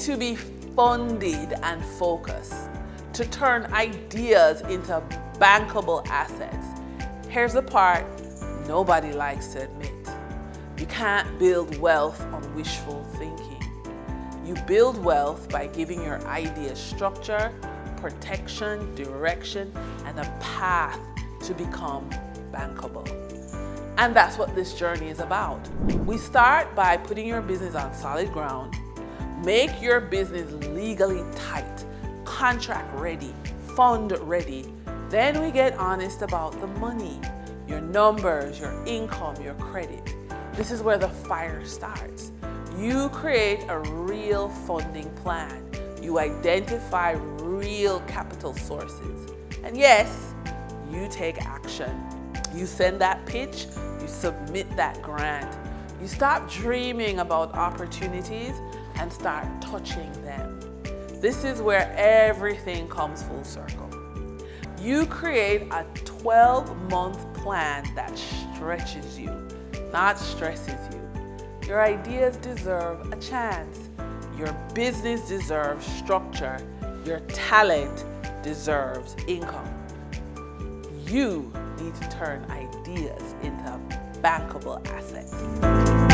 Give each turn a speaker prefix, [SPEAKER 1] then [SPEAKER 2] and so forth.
[SPEAKER 1] to be funded and focused, to turn ideas into bankable assets. Here's the part nobody likes to admit. You can't build wealth on wishful thinking. You build wealth by giving your ideas structure, protection, direction, and a path to become bankable. And that's what this journey is about. We start by putting your business on solid ground, make your business legally tight, contract ready, fund ready. Then we get honest about the money, your numbers, your income, your credit. This is where the fire starts. You create a real funding plan. You identify real capital sources. And yes, you take action. You send that pitch, you submit that grant. You stop dreaming about opportunities and start touching them. This is where everything comes full circle. You create a 12-month plan that stretches you, not stresses you. Your ideas deserve a chance. Your business deserves structure. Your talent deserves income. You need to turn ideas into bankable assets.